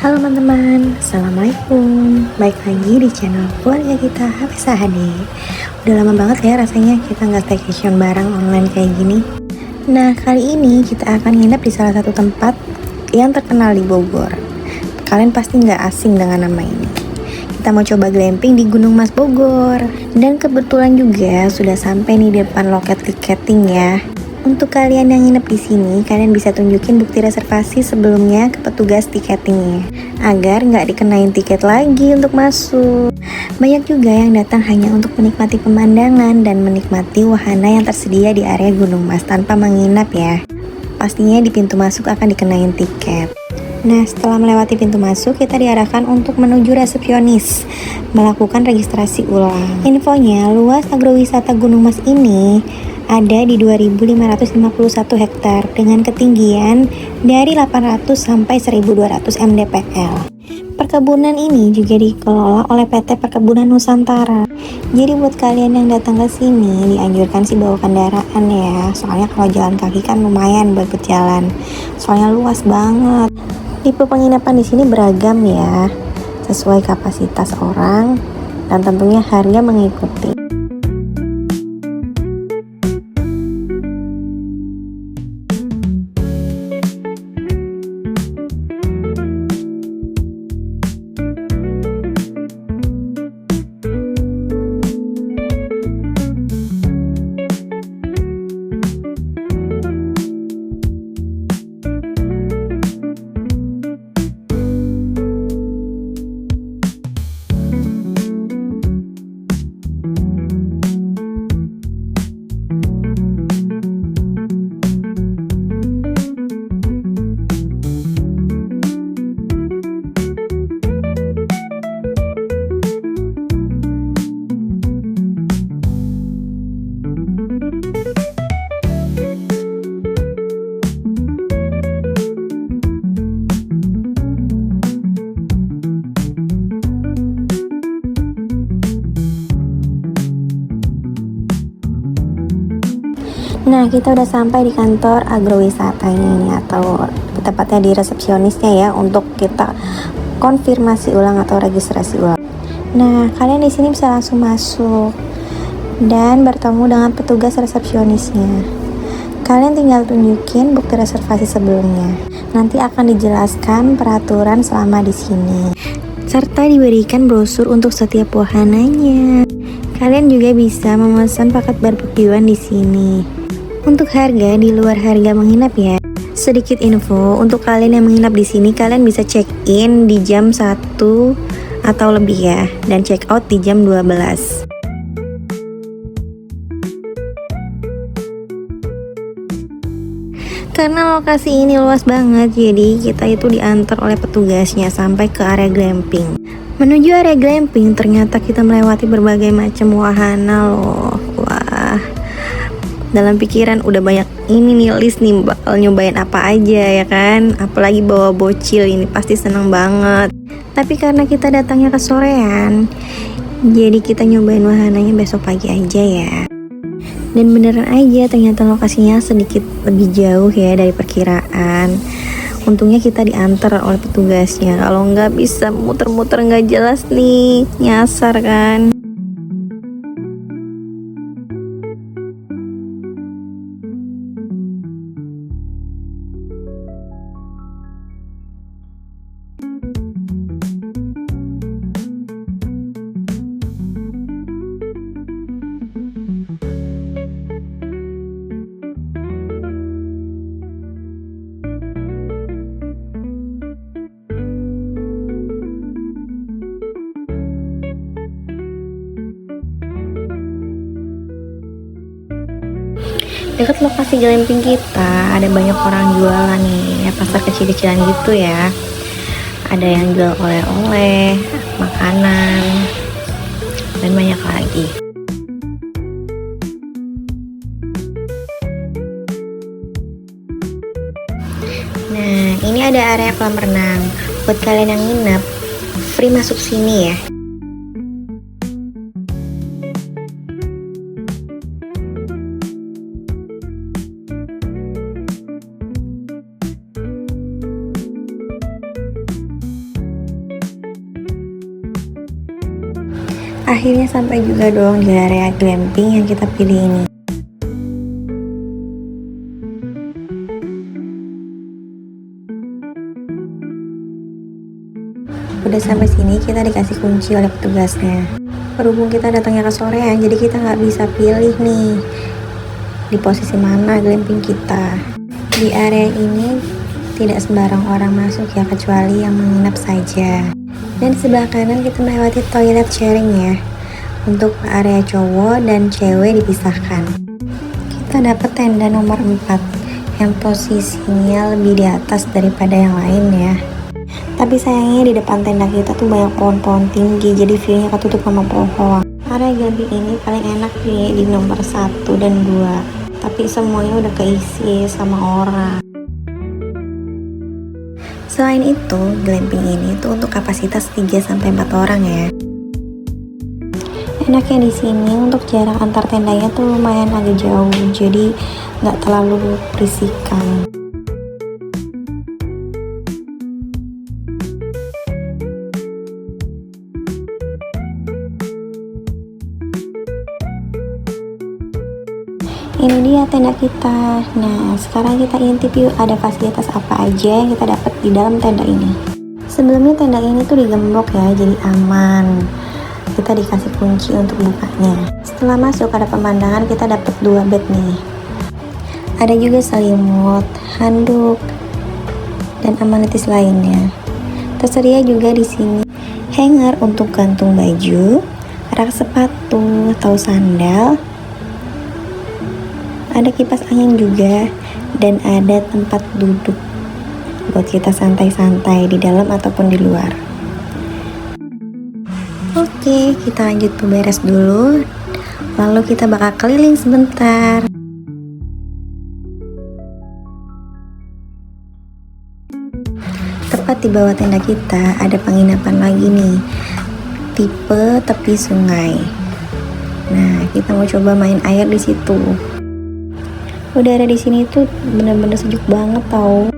Halo teman-teman, Assalamualaikum. Baik lagi di channel keluarga kita Hafisa HD. Udah lama banget ya rasanya kita nggak staycation bareng online kayak gini. Nah, kali ini kita akan nginep di salah satu tempat yang terkenal di Bogor. Kalian pasti nggak asing dengan nama ini. Kita mau coba glamping di Gunung Mas Bogor. Dan kebetulan juga sudah sampai nih di depan loket tiketing ya. Untuk kalian yang nginep di sini, kalian bisa tunjukin bukti reservasi sebelumnya ke petugas tiketingnya, agar nggak dikenain tiket lagi untuk masuk. Banyak juga yang datang hanya untuk menikmati pemandangan dan menikmati wahana yang tersedia di area Gunung Mas tanpa menginap ya. Pastinya di pintu masuk akan dikenain tiket. Nah, setelah melewati pintu masuk, kita diarahkan untuk menuju resepsionis, melakukan registrasi ulang. Infonya, luas agrowisata Gunung Mas ini ada di 2.551 hektar dengan ketinggian dari 800 sampai 1.200 mdpl. Perkebunan ini juga dikelola oleh PT Perkebunan Nusantara. Jadi buat kalian yang datang ke sini dianjurkan sih bawa kendaraan ya. Soalnya kalau jalan kaki kan lumayan buat berjalan. Soalnya luas banget. Tipe penginapan di sini beragam ya, sesuai kapasitas orang dan tentunya harga mengikuti. Nah, kita udah sampai di kantor agrowisatanya ini, atau tepatnya di resepsionisnya ya, untuk kita konfirmasi ulang atau registrasi ulang. Nah, kalian di sini bisa langsung masuk dan bertemu dengan petugas resepsionisnya. Kalian tinggal tunjukin bukti reservasi sebelumnya. Nanti akan dijelaskan peraturan selama di sini, serta diberikan brosur untuk setiap wahananya. Kalian juga bisa memesan paket barbekyuan di sini. Untuk harga di luar harga menginap ya. Sedikit info, untuk kalian yang menginap di sini, kalian bisa check in di jam 1 atau lebih ya, dan check out di jam 12. Karena lokasi ini luas banget, jadi kita itu diantar oleh petugasnya sampai ke area glamping. Menuju area glamping, ternyata kita melewati berbagai macam wahana loh. Wah, dalam pikiran udah banyak ini nih list nih, bakal nyobain apa aja ya kan. Apalagi bawa bocil ini pasti seneng banget. Tapi karena kita datangnya ke sorean, jadi kita nyobain wahananya besok pagi aja ya. Dan beneran aja ternyata lokasinya sedikit lebih jauh ya dari perkiraan. Untungnya kita diantar oleh petugasnya. Kalau nggak bisa muter-muter nggak jelas nih, nyasar kan. Dekat lokasi glamping kita ada banyak orang jualan nih ya, pasar kecil-kecilan gitu ya. Ada yang jual oleh-oleh, makanan, dan banyak lagi. Nah, ini ada area kolam renang. Buat kalian yang nginep, free masuk sini ya. Akhirnya sampai juga dong di area glamping yang kita pilih ini. Udah sampai sini kita dikasih kunci oleh petugasnya. Berhubung kita datangnya ke sorean, jadi kita nggak bisa pilih nih di posisi mana glamping kita. Di area ini tidak sembarang orang masuk ya, kecuali yang menginap saja. Dan di sebelah kanan kita melewati toilet sharing ya. Untuk area cowok dan cewek dipisahkan. Kita dapat tenda nomor 4 yang posisinya lebih di atas daripada yang lain ya. Tapi sayangnya di depan tenda kita tuh banyak pohon-pohon tinggi, jadi view-nya ketutup sama pohon. Area glamping ini paling enak di nomor 1 dan 2, tapi semuanya udah keisi sama orang. Selain itu, glamping ini tuh untuk kapasitas 3-4 orang ya. Enaknya di sini untuk jarak antar tendanya tuh lumayan agak jauh, jadi nggak terlalu berisikan. Ini dia tenda kita. Nah, sekarang kita intip yuk ada fasilitas apa aja yang kita dapat di dalam tenda ini. Sebelumnya tenda ini tuh digembok ya, jadi aman. Kita dikasih kunci untuk bukanya. Setelah masuk ada pemandangan, kita dapat 2 bed nih. Ada juga selimut, handuk, dan amenities lainnya. Tersedia juga di sini hanger untuk gantung baju, rak sepatu atau sandal. Ada kipas angin juga, dan ada tempat duduk buat kita santai-santai di dalam ataupun di luar. Oke, kita lanjut beberes dulu, lalu kita bakal keliling sebentar. Tepat di bawah tenda kita ada penginapan lagi nih, tipe tepi sungai. Nah, kita mau coba main air di situ. Udara di sini tuh bener-bener sejuk banget tau.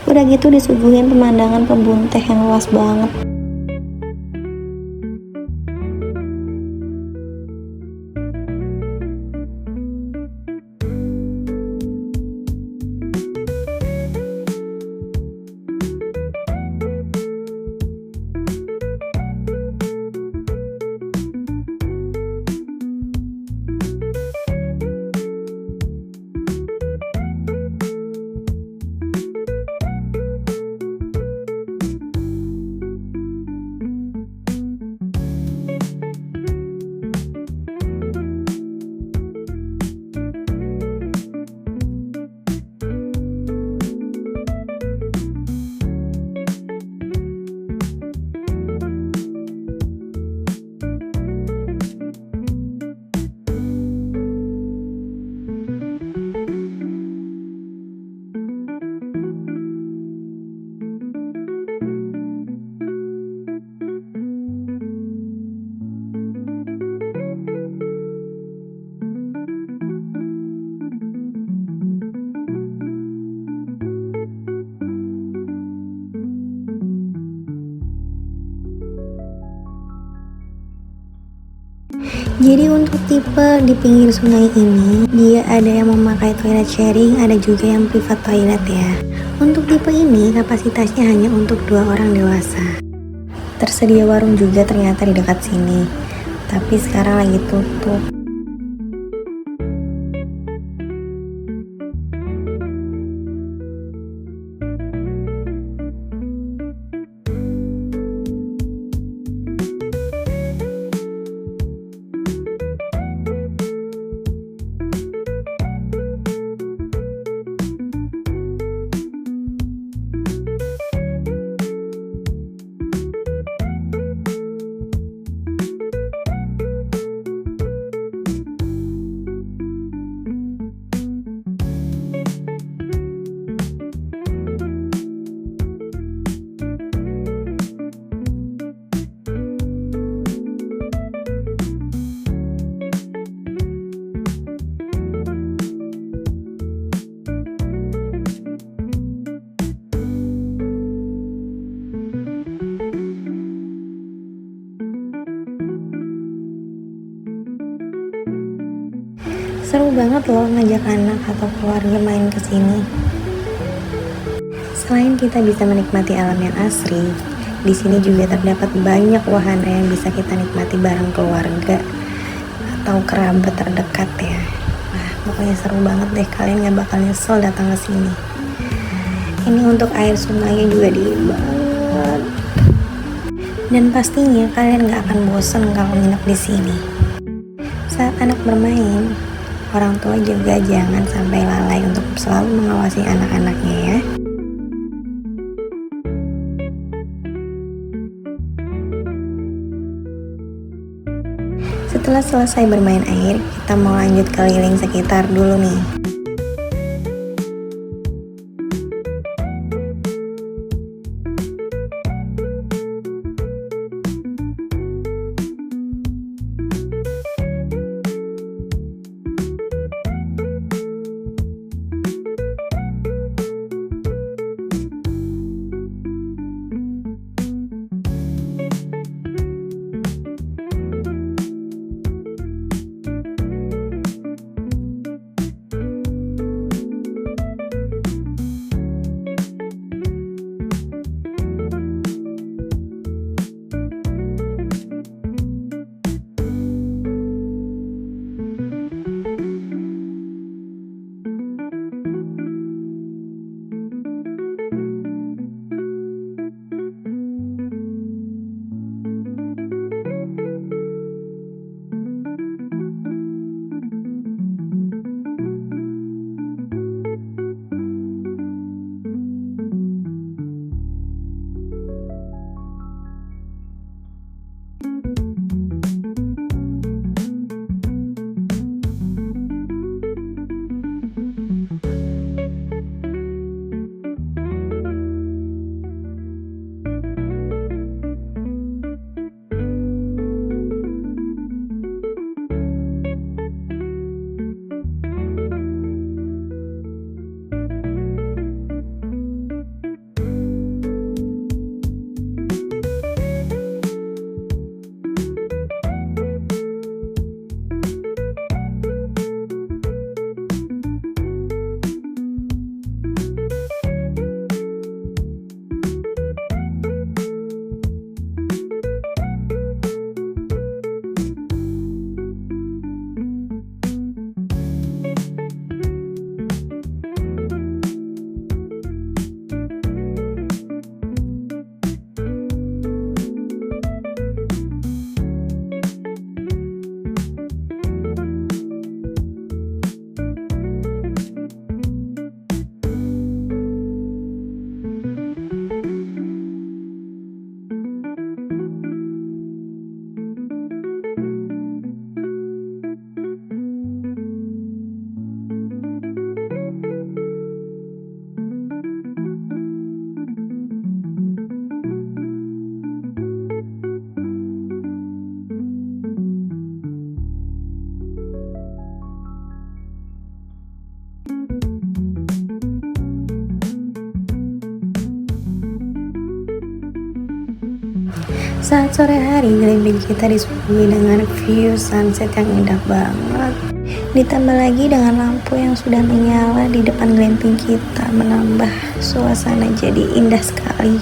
Udah gitu disuguhin pemandangan kebun teh yang luas banget. Jadi untuk tipe di pinggir sungai ini, dia ada yang memakai toilet sharing, ada juga yang private toilet ya. Untuk tipe ini kapasitasnya hanya untuk 2 orang dewasa. Tersedia warung juga ternyata di dekat sini, tapi sekarang lagi tutup. Seru banget loh ngajak anak atau keluarga main ke sini. Selain kita bisa menikmati alam yang asri, di sini juga terdapat banyak wahana yang bisa kita nikmati bareng keluarga atau kerabat terdekat ya. Nah, pokoknya seru banget deh, kalian gak bakal nyesel datang ke sini. Ini untuk air sungainya juga dingin banget. Dan pastinya kalian gak akan bosan kalau nginep di sini. Saat anak bermain, orang tua juga jangan sampai lalai untuk selalu mengawasi anak-anaknya ya. Setelah selesai bermain air, kita mau lanjut keliling sekitar dulu nih. Saat sore hari, glamping kita disuguhi dengan view sunset yang indah banget. Ditambah lagi dengan lampu yang sudah menyala di depan glamping kita, menambah suasana jadi indah sekali.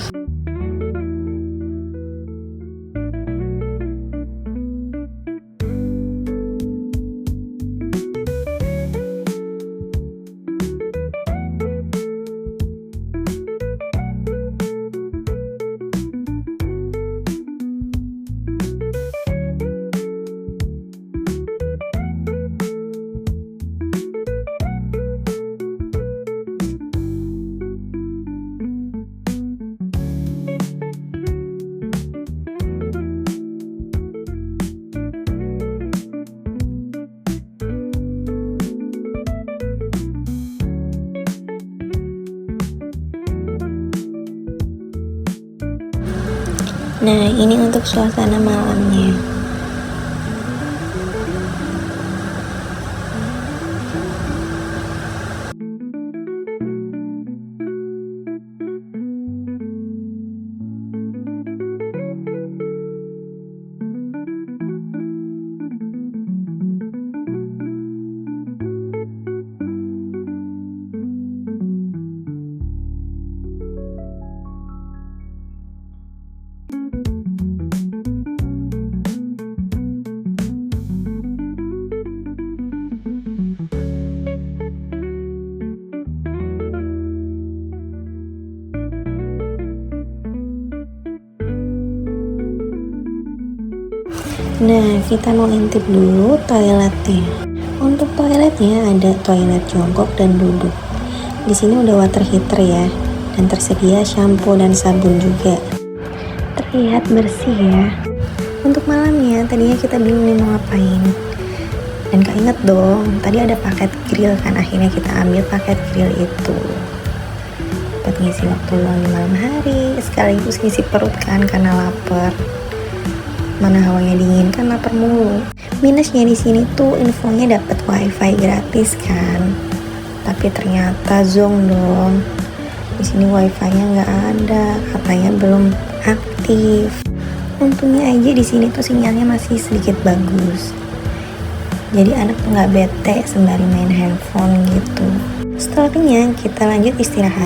Nah, ini untuk suasana malamnya. Nah, kita mau intip dulu toiletnya. Untuk toiletnya ada toilet jongkok dan duduk. Di sini udah water heater ya, dan tersedia shampoo dan sabun juga. Terlihat bersih ya. Untuk malamnya, tadinya kita bingung nih mau ngapain. Dan gak inget dong, tadi ada paket grill kan, akhirnya kita ambil paket grill itu. Buat ngisi waktu luang di malam hari, sekaligus ngisi perut kan karena lapar. Mana hawanya dingin kan lapar mulu. Minusnya di sini tuh infonya dapat wifi gratis kan, tapi ternyata zonk dong. Di sini wifi-nya nggak ada, katanya belum aktif. Untungnya aja di sini tuh sinyalnya masih sedikit bagus. Jadi anak tuh nggak bete sembari main handphone gitu. Setelah kenyang kita lanjut istirahat.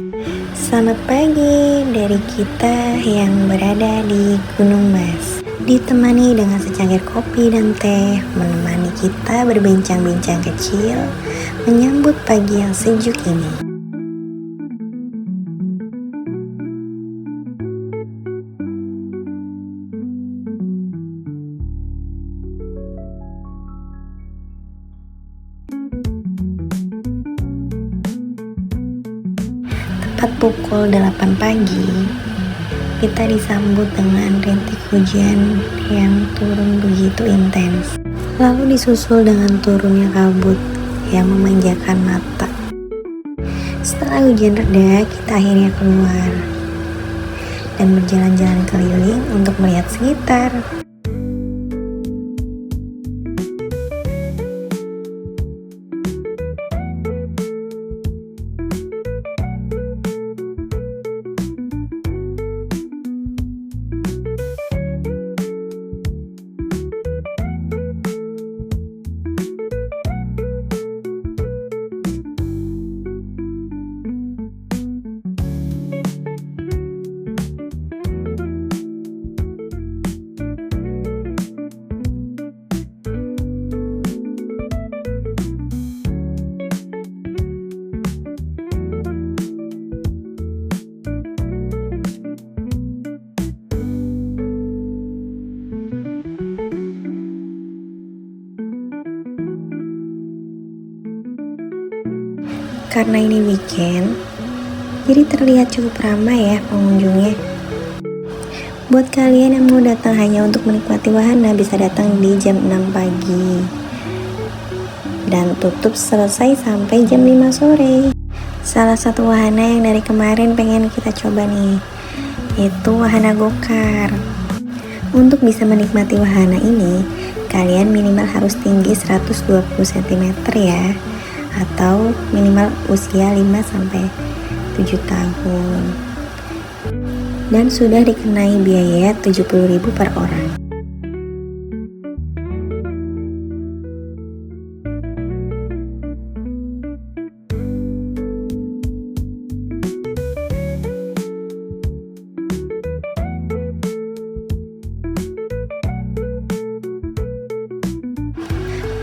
Selamat pagi dari kita yang berada di Gunung Mas. Ditemani dengan secangkir kopi dan teh, menemani kita berbincang-bincang kecil, menyambut pagi yang sejuk ini. Tepat pukul 8 pagi, kita disambut dengan rintik hujan yang turun begitu intens. Lalu disusul dengan turunnya kabut yang memanjakan mata. Setelah hujan reda, kita akhirnya keluar dan berjalan-jalan keliling untuk melihat sekitar. Karena ini weekend, jadi terlihat cukup ramai ya pengunjungnya. Buat kalian yang mau datang hanya untuk menikmati wahana, bisa datang di jam 6 pagi dan tutup selesai sampai jam 5 sore. Salah satu wahana yang dari kemarin pengen kita coba nih, itu wahana gokar. Untuk bisa menikmati wahana ini, kalian minimal harus tinggi 120 cm ya, atau minimal usia 5-7 tahun, dan sudah dikenai biaya 70.000 per orang.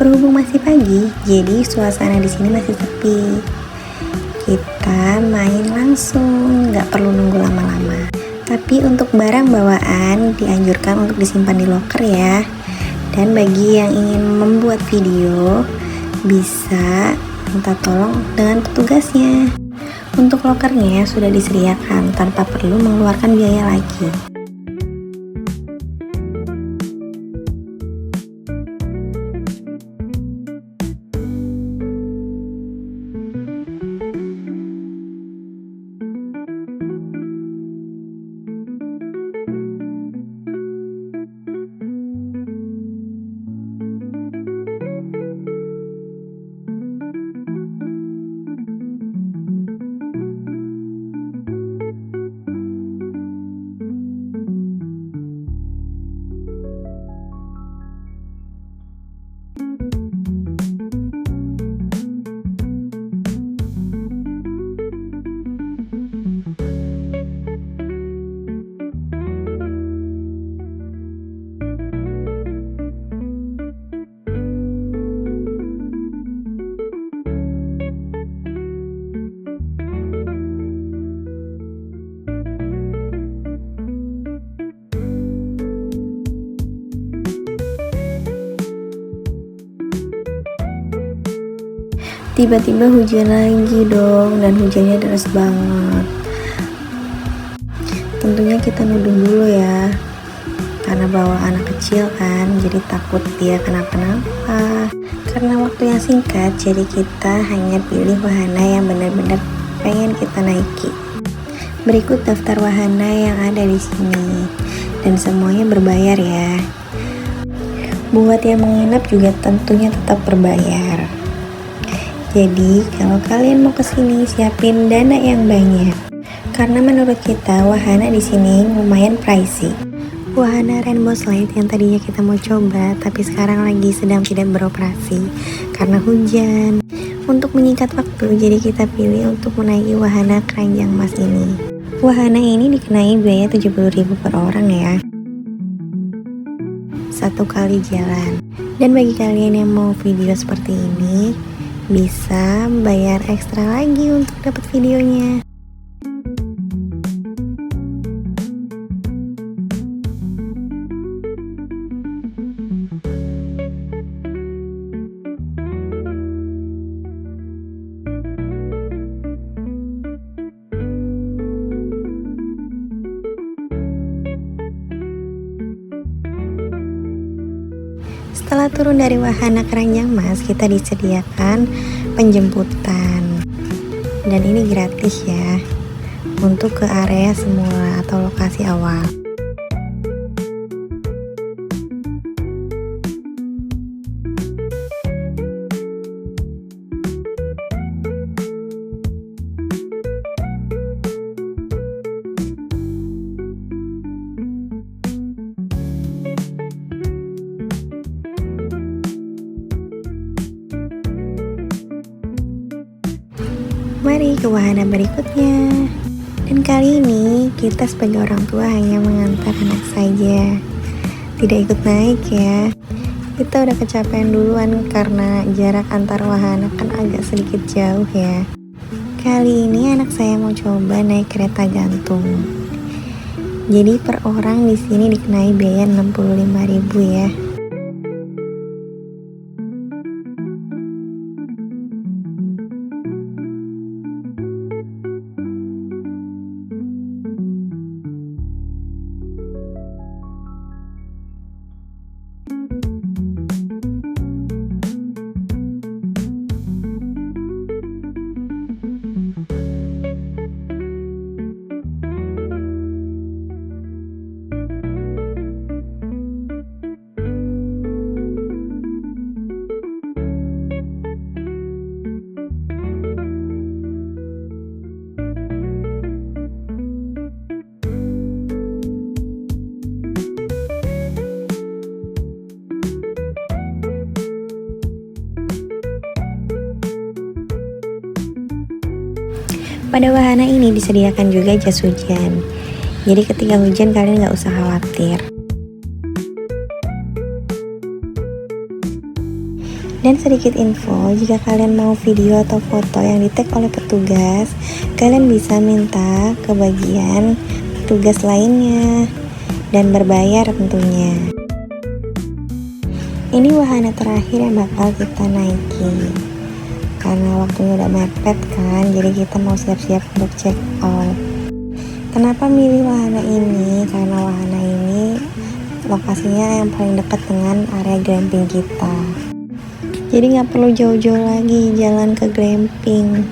Berhubung masih pagi, jadi suasana di sini masih sepi. Kita main langsung, nggak perlu nunggu lama-lama. Tapi untuk barang bawaan dianjurkan untuk disimpan di loker ya. Dan bagi yang ingin membuat video, bisa minta tolong dengan petugasnya. Untuk lokernya sudah disediakan tanpa perlu mengeluarkan biaya lagi. Tiba-tiba hujan lagi dong, dan hujannya deras banget. Tentunya kita nuduh dulu ya, karena bawa anak kecil kan, jadi takut dia kenapa-napa. Karena waktu yang singkat, jadi kita hanya pilih wahana yang benar-benar pengen kita naiki. Berikut daftar wahana yang ada di sini, dan semuanya berbayar ya. Buat yang menginap juga tentunya tetap berbayar. Jadi kalau kalian mau kesini siapin dana yang banyak, karena menurut kita wahana di sini lumayan pricey. Wahana Rainbow Slide yang tadinya kita mau coba, tapi sekarang lagi sedang tidak beroperasi karena hujan. Untuk menyingkat waktu, jadi kita pilih untuk menaiki wahana keranjang emas ini. Wahana ini dikenai biaya 70.000 per orang ya, satu kali jalan. Dan bagi kalian yang mau video seperti ini, bisa bayar ekstra lagi untuk dapat videonya. Setelah turun dari wahana keranjang emas, kita disediakan penjemputan, dan ini gratis ya, untuk ke area semula atau lokasi awal. Mari ke wahana berikutnya. Dan kali ini kita sebagai orang tua hanya mengantar anak saja, tidak ikut naik ya. Kita udah kecapean duluan karena jarak antar wahana kan agak sedikit jauh ya. Kali ini anak saya mau coba naik kereta gantung. Jadi per orang di sini dikenai biaya 65.000 ya. Pada wahana ini disediakan juga jas hujan, jadi ketika hujan kalian nggak usah khawatir. Dan sedikit info, jika kalian mau video atau foto yang di-tag oleh petugas, kalian bisa minta ke bagian petugas lainnya dan berbayar tentunya. Ini wahana terakhir yang bakal kita naiki, karena waktunya udah mepet kan, jadi kita mau siap-siap untuk check out. Kenapa milih wahana ini? Karena wahana ini lokasinya yang paling dekat dengan area glamping kita, jadi nggak perlu jauh-jauh lagi jalan ke glamping.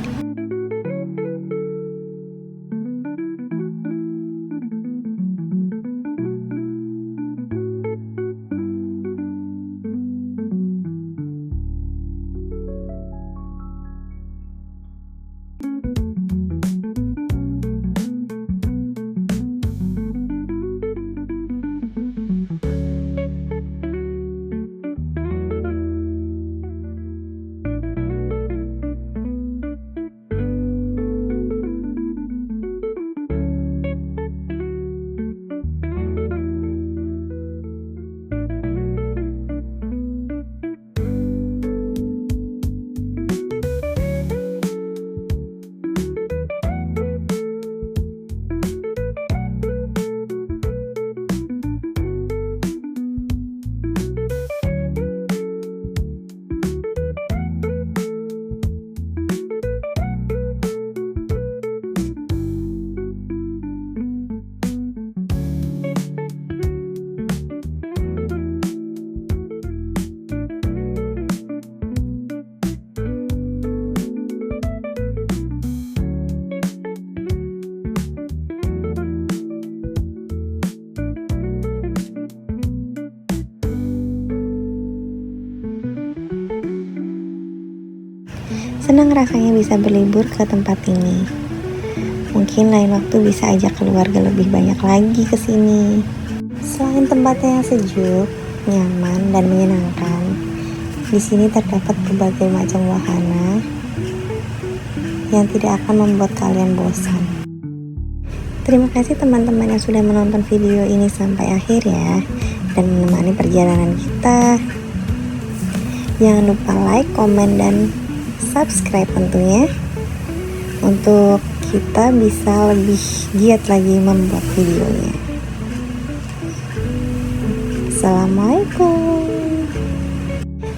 Senang rasanya bisa berlibur ke tempat ini. Mungkin lain waktu bisa ajak keluarga lebih banyak lagi ke sini. Selain tempatnya yang sejuk, nyaman, dan menyenangkan, di sini terdapat berbagai macam wahana yang tidak akan membuat kalian bosan. Terima kasih teman-teman yang sudah menonton video ini sampai akhir ya, dan menemani perjalanan kita. Jangan lupa like, komen, dan subscribe tentunya, untuk kita bisa lebih giat lagi membuat videonya. Assalamualaikum.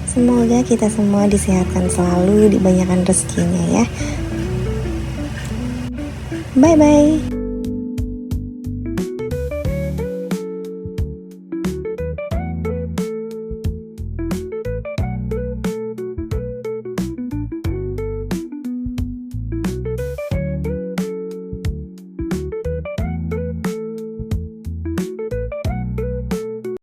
Semoga kita semua disehatkan selalu, dibanyakan rezekinya ya. Bye bye.